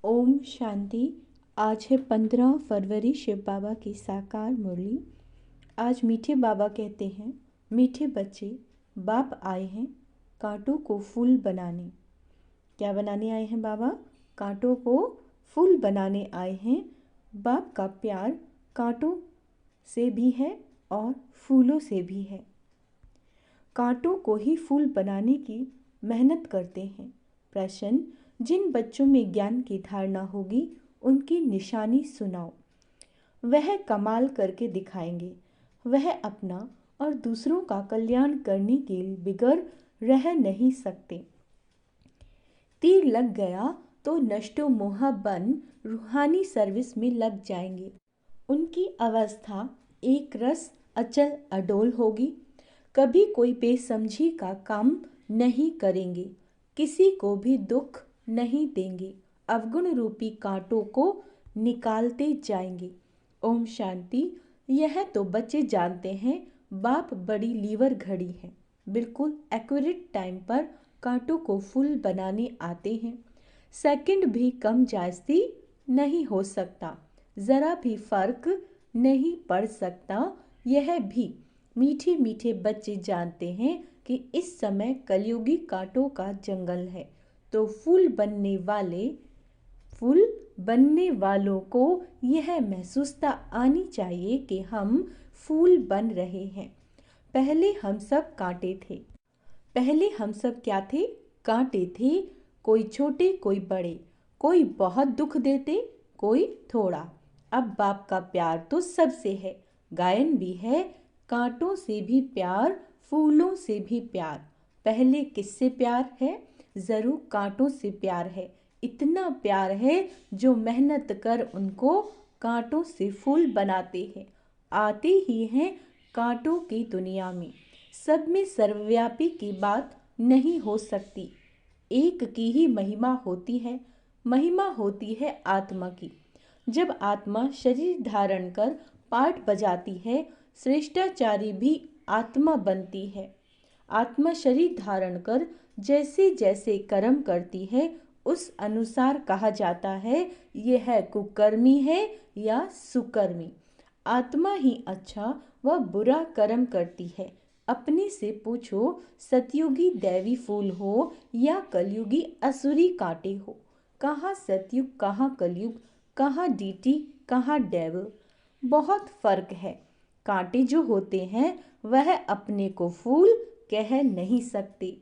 ओम शांति। आज है 15 फरवरी, शिव बाबा की साकार मुरली। आज मीठे बाबा कहते हैं, मीठे बच्चे, बाप आए हैं कांटों को फूल बनाने। क्या बनाने आए हैं बाबा? कांटों को फूल बनाने आए हैं। बाप का प्यार कांटों से भी है और फूलों से भी है। कांटों को ही फूल बनाने की मेहनत करते हैं। प्रश्न: जिन बच्चों में ज्ञान की धारणा होगी उनकी निशानी सुनाओ। वह कमाल करके दिखाएंगे। वह अपना और दूसरों का कल्याण करने के बगैर रह नहीं सकते। तीर लग गया तो नष्टो मोहा बन रूहानी सर्विस में लग जाएंगे। उनकी अवस्था एक रस अचल अडोल होगी। कभी कोई बेसमझी का काम नहीं करेंगे। किसी को भी दुख नहीं देंगे। अवगुण रूपी कांटों को निकालते जाएंगे। ओम शांति। यह तो बच्चे जानते हैं, बाप बड़ी लीवर घड़ी है। बिल्कुल एक्यूरेट टाइम पर कांटों को फूल बनाने आते हैं। सेकंड भी कम जास्ती नहीं हो सकता, जरा भी फर्क नहीं पड़ सकता। यह भी मीठे मीठे बच्चे जानते हैं कि इस समय कलयुगी कांटों का जंगल है, तो फूल बनने वालों को यह महसूसता आनी चाहिए कि हम फूल बन रहे हैं। पहले हम सब कांटे थे। पहले हम सब क्या थे? कांटे थे। कोई छोटे कोई बड़े, कोई बहुत दुख देते, कोई थोड़ा। अब बाप का प्यार तो सबसे है। गायन भी है, कांटों से भी प्यार, फूलों से भी प्यार। पहले किससे प्यार है? जरूर कांटों से प्यार है। इतना प्यार है जो मेहनत कर उनको कांटों से फूल बनाते हैं। आते ही हैं कांटों की दुनिया में। सब में सर्वव्यापी की बात नहीं हो सकती। एक की ही महिमा होती है। महिमा होती है आत्मा की। जब आत्मा शरीर धारण कर पाठ बजाती है, श्रेष्ठाचारी भी आत्मा बनती है। आत्मा शरीर धारण कर जैसे जैसे कर्म करती है, उस अनुसार कहा जाता है यह कुकर्मी है या सुकर्मी। आत्मा ही अच्छा व बुरा कर्म करती है। अपने से पूछो, सतयुगी दैवी फूल हो या कलयुगी असुरी कांटे हो? कहाँ सतयुग, कहाँ कलयुग, कहाँ डीटी, कहाँ डेविल। बहुत फर्क है। कांटे जो होते हैं वह अपने को फूल कह नहीं सकते।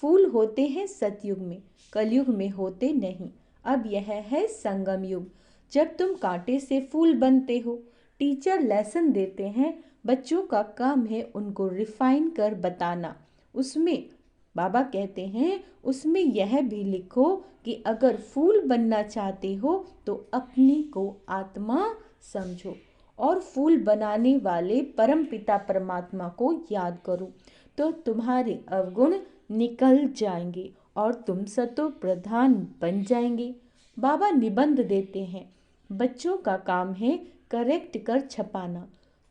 फूल होते हैं सतयुग में, कलयुग में होते नहीं। अब यह है संगम युग, जब तुम कांटे से फूल बनते हो। टीचर लेसन देते हैं, बच्चों का काम है उनको रिफाइन कर बताना। उसमें बाबा कहते हैं, उसमें यह भी लिखो कि अगर फूल बनना चाहते हो तो अपने को आत्मा समझो और फूल बनाने वाले परम पिता परमात्मा को याद करो, तो तुम्हारे अवगुण निकल जाएंगे और तुम सतो प्रधान बन जाएंगे। बाबा निबंध देते हैं, बच्चों का काम है करेक्ट कर छपाना,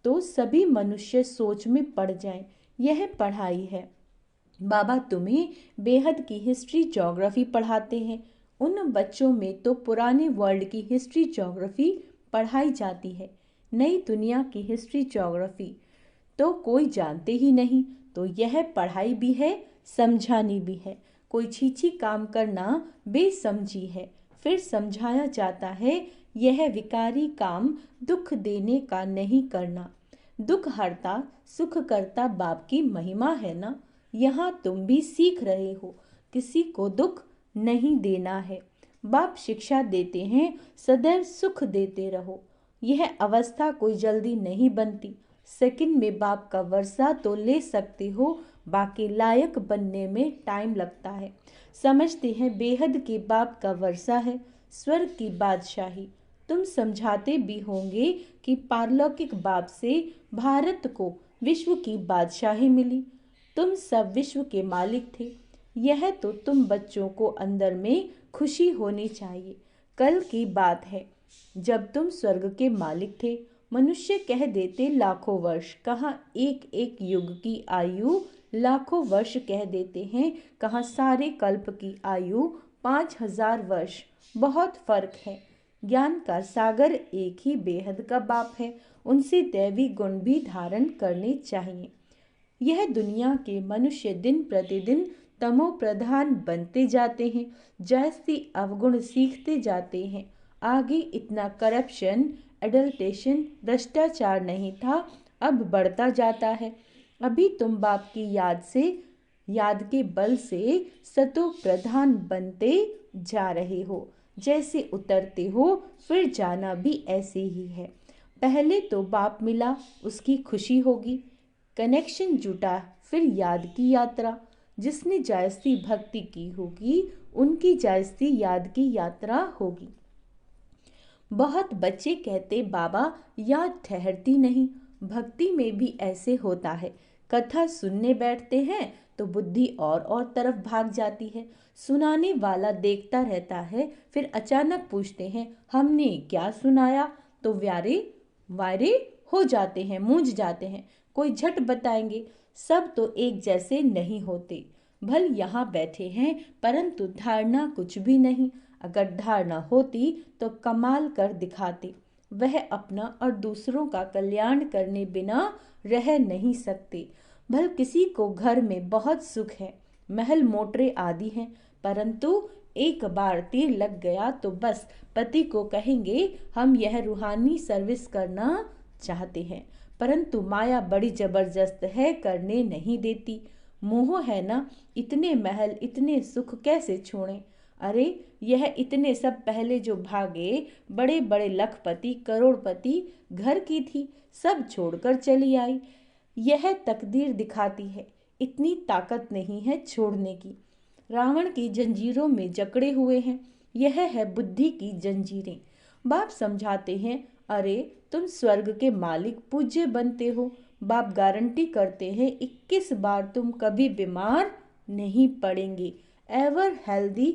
तो सभी मनुष्य सोच में पड़ जाएं। यह पढ़ाई है। बाबा तुम्हें बेहद की हिस्ट्री ज्योग्राफी पढ़ाते हैं। उन बच्चों में तो पुराने वर्ल्ड की हिस्ट्री ज्योग्राफी पढ़ाई जाती है। नई दुनिया की हिस्ट्री ज्योग्राफी तो कोई जानते ही नहीं। तो यह पढ़ाई भी है, समझानी भी है। कोई छीछी काम करना बेसमझी है। फिर समझाया जाता है, यह विकारी काम दुख देने का नहीं करना। दुख हरता सुख करता बाप की महिमा है ना। यहाँ तुम भी सीख रहे हो, किसी को दुख नहीं देना है। बाप शिक्षा देते हैं, सदैव सुख देते रहो। यह अवस्था कोई जल्दी नहीं बनती। सेकंड में बाप का वर्षा तो ले सकते हो, बाकी लायक बनने में टाइम लगता है। समझते हैं बेहद के बाप का वर्षा है, स्वर्ग की बादशाही। तुम समझाते भी होंगे कि पारलौकिक बाप से भारत को विश्व की बादशाही मिली। तुम सब विश्व के मालिक थे। यह तो तुम बच्चों को अंदर में खुशी होनी चाहिए। कल की बात है जब तुम स्वर्ग के मालिक थे। मनुष्य कह देते लाखों वर्ष, कहाँ एक एक युग की आयु लाखों वर्ष कह देते हैं, कहाँ सारे कल्प की आयु 5000 वर्ष। बहुत फर्क है। ज्ञान का सागर एक ही बेहद का बाप है, उनसे दैवी गुण भी धारण करने चाहिए। यह दुनिया के मनुष्य दिन प्रतिदिन तमो प्रधान बनते जाते हैं, जैसे अवगुण सीखते जाते हैं। आगे इतना करप्शन, एडल्टेशन, भ्रष्टाचार नहीं था, अब बढ़ता जाता है। अभी तुम बाप की याद के बल से सतो प्रधान बनते जा रहे हो। जैसे उतरते हो फिर जाना भी ऐसे ही है। पहले तो बाप मिला, उसकी खुशी होगी, कनेक्शन जुटा, फिर याद की यात्रा। जिसने जायज़ी भक्ति की होगी उनकी जायज़ी याद की यात्रा होगी। बहुत बच्चे कहते बाबा याद ठहरती नहीं। भक्ति में भी ऐसे होता है। कथा सुनने बैठते हैं तो बुद्धि और तरफ भाग जाती है। सुनाने वाला देखता रहता है, फिर अचानक पूछते हैं हमने क्या सुनाया, तो व्यारे वायरे हो जाते हैं, मूंझ जाते हैं। कोई झट बताएंगे। सब तो एक जैसे नहीं होते। भल यहाँ बैठे हैं परंतु धारणा कुछ भी नहीं। अगर धारणा होती तो कमाल कर दिखाते। वह अपना और दूसरों का कल्याण करने बिना रह नहीं सकते। भल किसी को घर में बहुत सुख है, महल मोटरे आदि हैं, परंतु एक बार तीर लग गया तो बस पति को कहेंगे हम यह रूहानी सर्विस करना चाहते हैं, परंतु माया बड़ी जबरदस्त है, करने नहीं देती। मोह है ना, इतने महल इतने सुख कैसे छोड़ें। अरे यह इतने सब पहले जो भागे, बड़े बड़े लखपति करोड़पति घर की थी, सब छोड़कर चली आई। यह तकदीर दिखाती है, इतनी ताकत नहीं है छोड़ने की। रावण की जंजीरों में जकड़े हुए हैं, यह है बुद्धि की जंजीरें। बाप समझाते हैं अरे तुम स्वर्ग के मालिक पूज्य बनते हो। बाप गारंटी करते हैं 21 बार तुम कभी बीमार नहीं पड़ेंगे, एवर हेल्दी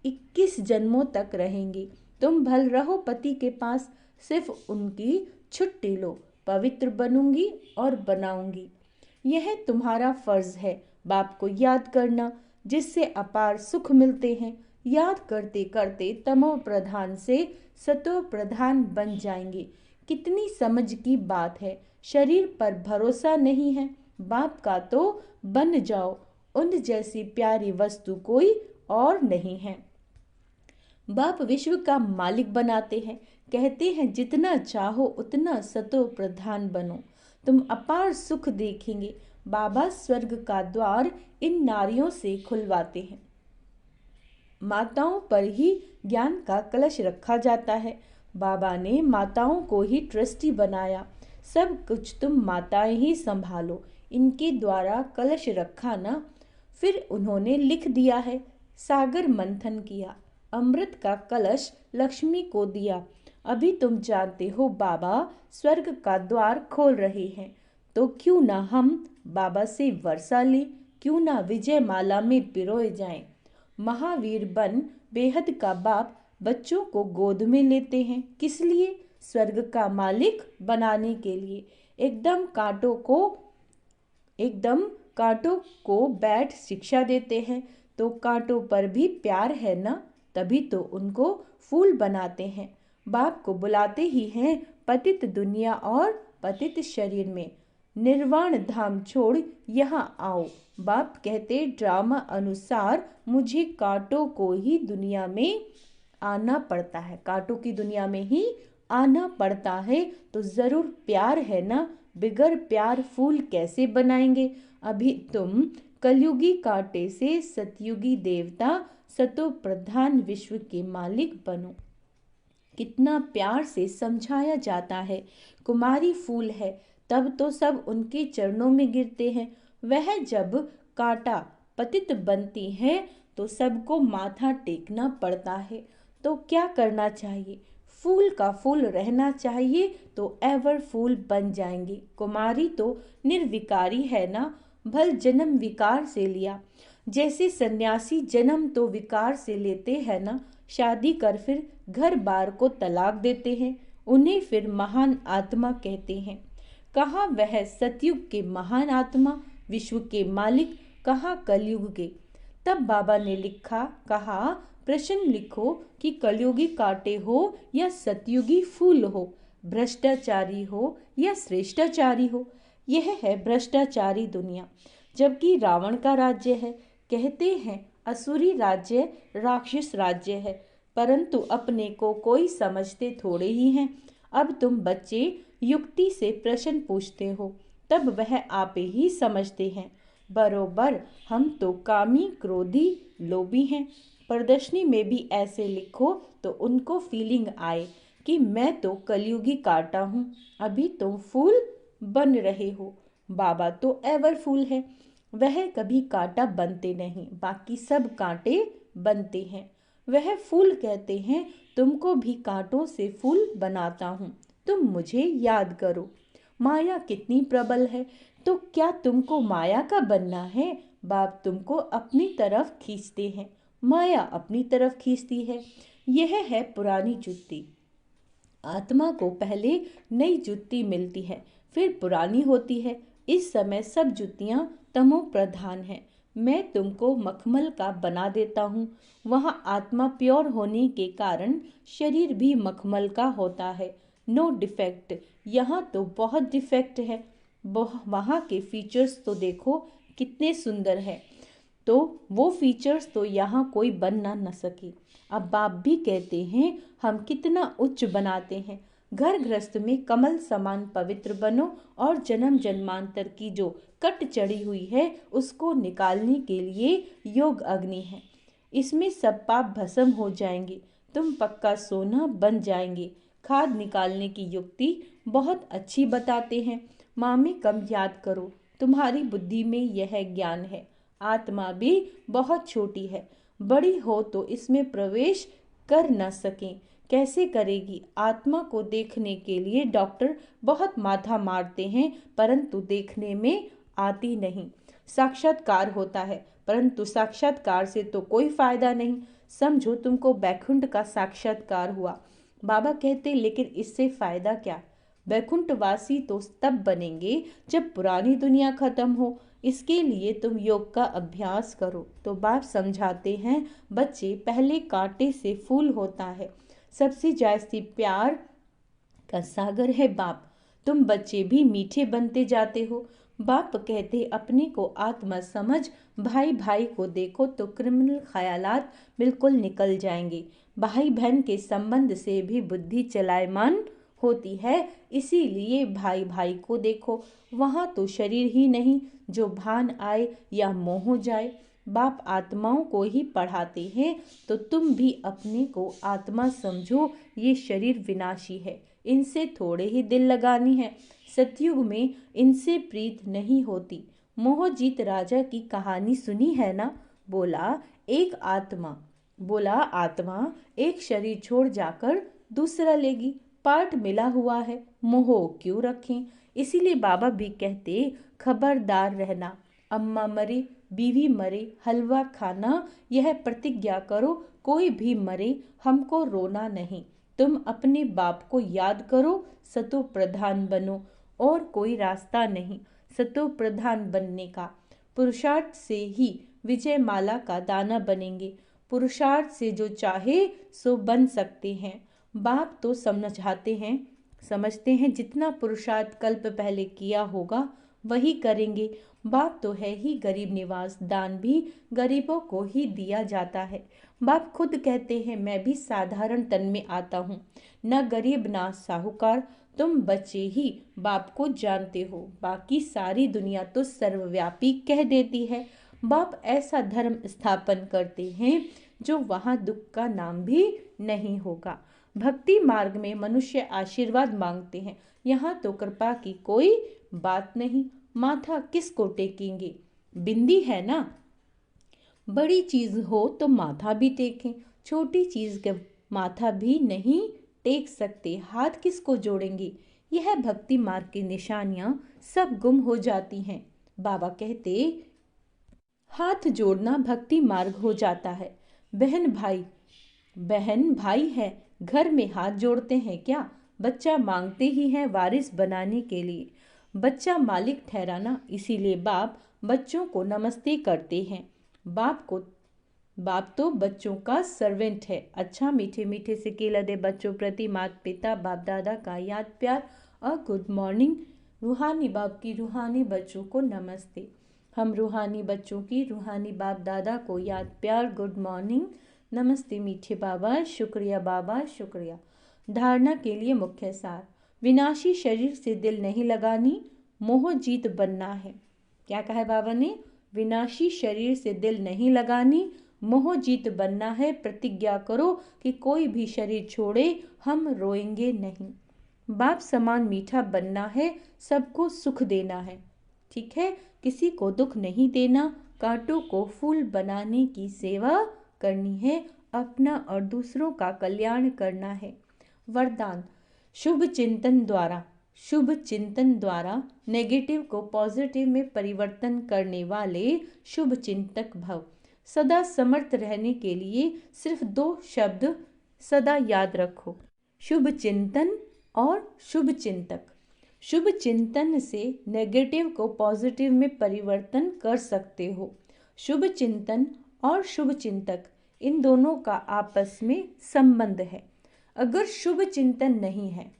21 जन्मों तक रहेंगे। तुम भल रहो पति के पास, सिर्फ उनकी छुट्टी लो, पवित्र बनूंगी और बनाऊंगी। यह तुम्हारा फर्ज है बाप को याद करना, जिससे अपार सुख मिलते हैं। याद करते करते तमो प्रधान से सतो प्रधान बन जाएंगे। कितनी समझ की बात है। शरीर पर भरोसा नहीं है, बाप का तो बन जाओ। उन जैसी प्यारी वस्तु कोई और नहीं है। बाप विश्व का मालिक बनाते हैं, कहते हैं जितना चाहो उतना सतो प्रधान बनो, तुम अपार सुख देखेंगे। बाबा स्वर्ग का द्वार इन नारियों से खुलवाते हैं। माताओं पर ही ज्ञान का कलश रखा जाता है। बाबा ने माताओं को ही ट्रस्टी बनाया। सब कुछ तुम माताएं ही संभालो, इनके द्वारा कलश रखा ना। फिर उन्होंने लिख दिया है, सागर मंथन किया, अमृत का कलश लक्ष्मी को दिया। अभी तुम जानते हो बाबा स्वर्ग का द्वार खोल रहे हैं, तो क्यों ना हम बाबा से वर्षा लें, क्यों ना विजय माला में पिरोए जाएं। महावीर बन बेहद का बाप बच्चों को गोद में लेते हैं, किस लिए? स्वर्ग का मालिक बनाने के लिए। एकदम कांटों को बैठ शिक्षा देते हैं, तो कांटों पर भी प्यार है ना, तभी तो उनको फूल बनाते हैं। बाप को बुलाते ही हैं पतित दुनिया और पतित शरीर में, निर्वाण धाम छोड़ यहाँ आओ। बाप कहते ड्रामा अनुसार मुझे कांटों को ही दुनिया में आना पड़ता है, कांटों की दुनिया में ही आना पड़ता है, तो जरूर प्यार है ना, बिगर प्यार फूल कैसे बनाएंगे। अभी तुम कलयुगी कांटे से सतयुगी देवता सतो प्रधान विश्व के मालिक बनो। कितना प्यार से समझाया जाता है। कुमारी फूल है तब तो सब उनके चरणों में गिरते हैं, वह जब कांटा पतित बनती है तो सबको माथा टेकना पड़ता है। तो क्या करना चाहिए? फूल का फूल रहना चाहिए तो एवर फूल बन जाएंगे। कुमारी तो निर्विकारी है ना, भल जन्म विकार से लिया। जैसे सन्यासी जन्म तो विकार से लेते हैं ना, शादी कर फिर घर बार को तलाक देते हैं, उन्हें फिर महान आत्मा कहते हैं। कहाँ वह सतयुग के महान आत्मा, विश्व के मालिक, कहाँ कलयुग के। तब बाबा ने लिखा, कहा प्रश्न लिखो कि कलयुगी कांटे हो या सतयुगी फूल हो, भ्रष्टाचारी हो या श्रेष्ठाचारी हो। यह है भ्रष्टाचारी दुनिया, जबकि रावण का राज्य है। कहते हैं असुरी राज्य राक्षस राज्य है, परंतु अपने को कोई समझते थोड़े ही हैं। अब तुम बच्चे युक्ति से प्रश्न पूछते हो, तब वह आप ही समझते हैं। बरोबर हम तो कामी, क्रोधी, लोभी हैं। प्रदर्शनी में भी ऐसे लिखो तो उनको फीलिंग आए कि मैं तो कलयुगी कांटा हूँ, अभी तुम फूल बन रहे हो। बाबा तो एवर फूल है, वह कभी कांटा बनते नहीं, बाकी सब कांटे बनते हैं। वह फूल कहते हैं तुमको भी कांटों से फूल बनाता हूँ, तुम मुझे याद करो। माया कितनी प्रबल है, तो क्या तुमको माया का बनना है? बाप तुमको अपनी तरफ खींचते हैं, माया अपनी तरफ खींचती है। यह है पुरानी जुत्ती। आत्मा को पहले नई जुत्ती मिलती है, फिर पुरानी होती है। इस समय सब जुतियां तमो प्रधान है। मैं तुमको मखमल का बना देता हूँ। वहाँ आत्मा प्योर होने के कारण शरीर भी मखमल का होता है। No defect. यहाँ तो बहुत डिफेक्ट है। वहाँ के फीचर्स तो देखो कितने सुंदर है, तो वो फीचर्स तो यहाँ कोई बन ना न सके। अब बाप भी कहते हैं हम कितना उच्च बनाते हैं। घर गृहस्थ में कमल समान पवित्र बनो और जन्म जन्मांतर की जो कट चढ़ी हुई है उसको निकालने के लिए योग अग्नि है। इसमें सब पाप भस्म हो जाएंगे, तुम पक्का सोना बन जाएंगे। खाद निकालने की युक्ति बहुत अच्छी बताते हैं। माँ में कम याद करो, तुम्हारी बुद्धि में यह ज्ञान है। आत्मा भी बहुत छोटी है, बड़ी हो तो इसमें प्रवेश कर न सकें। कैसे करेगी? आत्मा को देखने के लिए डॉक्टर बहुत माथा मारते हैं, परंतु देखने में आती नहीं। साक्षात्कार होता है, परंतु साक्षात्कार से तो कोई फायदा नहीं। समझो तुमको बैकुंठ का साक्षात्कार हुआ। बाबा कहते लेकिन इससे फायदा क्या? बैकुंठवासी तो तब बनेंगे जब पुरानी दुनिया खत्म हो। इसके लिए तुम योग का अभ्यास करो। तो बाप समझाते हैं बच्चे पहले कांटे से फूल होता है। सबसे जास्ती प्यार का सागर है बाप। तुम बच्चे भी मीठे बनते जाते हो। बाप कहते अपने को आत्मा समझ, भाई भाई को देखो तो क्रिमिनल ख्यालात बिल्कुल निकल जाएंगे। भाई बहन के संबंध से भी बुद्धि चलायमान होती है, इसीलिए भाई भाई को देखो। वहाँ तो शरीर ही नहीं, जो भान आए या मोह हो जाए। बाप आत्माओं को ही पढ़ाते हैं, तो तुम भी अपने को आत्मा समझो। ये शरीर विनाशी है, इनसे थोड़े ही दिल लगानी है। सतयुग में इनसे प्रीत नहीं होती। मोहजीत राजा की कहानी सुनी है ना? बोला आत्मा एक शरीर छोड़ जाकर दूसरा लेगी। पाठ मिला हुआ है, मोह क्यों रखें? इसीलिए बाबा भी कहते खबरदार रहना। अम्मा मरे, बीवी मरे, हलवा खाना, यह प्रतिज्ञा करो कोई भी मरे हमको रोना नहीं। तुम अपने बाप को याद करो, सतो प्रधान बनो, और कोई रास्ता नहीं सतो प्रधान बनने का। पुरुषार्थ से ही विजय माला का दाना बनेंगे। पुरुषार्थ से जो चाहे सो बन सकते हैं। बाप तो समझते हैं जितना पुरुषार्थ कल्प पहले किया होगा वही करेंगे। बाप तो है ही गरीब निवास, दान भी गरीबों को ही दिया जाता है। बाप खुद कहते हैं मैं भी साधारण तन में आता हूँ, न गरीब ना साहूकार। तुम बच्चे ही बाप को जानते हो, बाकी सारी दुनिया तो सर्वव्यापी कह देती है। बाप ऐसा धर्म स्थापन करते हैं जो वहाँ दुख का नाम भी नहीं होगा। भक्ति मार्ग में मनुष्य आशीर्वाद मांगते हैं, यहाँ तो कृपा की कोई बात नहीं। माथा किसको टेकेंगे? बिंदी है ना। बड़ी चीज हो तो माथा भी टेकें, छोटी चीज के माथा भी नहीं टेक सकते, हाथ किसको जोड़ेंगे? यह भक्ति मार्ग की निशानियां सब गुम हो जाती हैं। बाबा कहते हाथ जोड़ना भक्ति मार्ग हो जाता है। बहन भाई है, घर में हाथ जोड़ते हैं क्या? बच्चा मांगते ही है वारिस बनाने के लिए, बच्चा मालिक ठहराना। इसीलिए बाप बच्चों को नमस्ते करते हैं। बाप को बाप तो बच्चों का सर्वेंट है। अच्छा, मीठे मीठे से केला दे बच्चों प्रति माता पिता बाप दादा का याद प्यार और गुड मॉर्निंग। रूहानी बाप की रूहानी बच्चों को नमस्ते। हम रूहानी बच्चों की रूहानी बाप दादा को याद प्यार गुड मॉर्निंग। नमस्ते मीठे बाबा, शुक्रिया बाबा, शुक्रिया। धारणा के लिए मुख्य सार। विनाशी शरीर से दिल नहीं लगानी, मोह जीत बनना है। क्या कहा है बाबा ने? विनाशी शरीर से दिल नहीं लगानी, मोह जीत बनना है। प्रतिज्ञा करो कि कोई भी शरीर छोड़े हम रोएंगे नहीं। बाप समान मीठा बनना है, सबको सुख देना है। ठीक है, किसी को दुख नहीं देना, कांटों को फूल बनाने की सेवा करनी है, अपना और दूसरों का कल्याण करना है। वरदान। शुभ चिंतन द्वारा नेगेटिव को पॉजिटिव में परिवर्तन करने वाले शुभ चिंतक भव। सदा समर्थ रहने के लिए सिर्फ 2 शब्द सदा याद रखो, शुभ चिंतन और शुभ चिंतक। शुभ चिंतन से नेगेटिव को पॉजिटिव में परिवर्तन कर सकते हो। शुभ चिंतन और शुभ चिंतक, इन दोनों का आपस में संबंध है। अगर शुभ चिंतन नहीं है,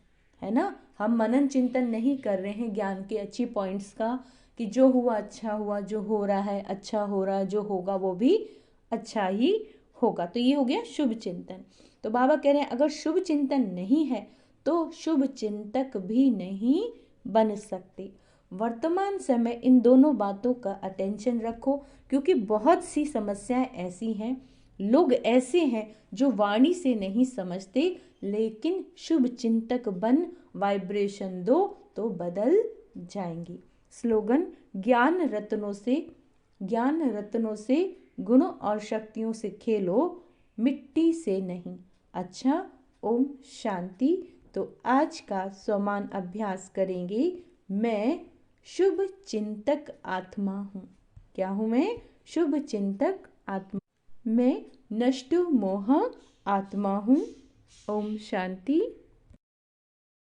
है ना, हम मनन चिंतन नहीं कर रहे हैं ज्ञान के अच्छी पॉइंट्स का कि जो हुआ अच्छा हुआ, जो हो रहा है अच्छा हो रहा है, जो होगा वो भी अच्छा ही होगा, तो ये हो गया शुभ चिंतन। तो बाबा कह रहे हैं अगर शुभ चिंतन नहीं है तो शुभ चिंतक भी नहीं बन सकते। वर्तमान समय इन दोनों बातों का अटेंशन रखो, क्योंकि बहुत सी समस्याएं ऐसी हैं, लोग ऐसे हैं जो वाणी से नहीं समझते, लेकिन शुभ चिंतक बन वाइब्रेशन दो तो बदल जाएंगी। स्लोगन। ज्ञान रत्नों से गुणों और शक्तियों से खेलो, मिट्टी से नहीं। अच्छा, ओम शांति। तो आज का स्वमान अभ्यास करेंगे। मैं शुभ चिंतक आत्मा हूँ। क्या हूँ मैं? शुभ चिंतक आत्मा। मैं नष्ट मोह आत्मा हूँ। ओम शांति।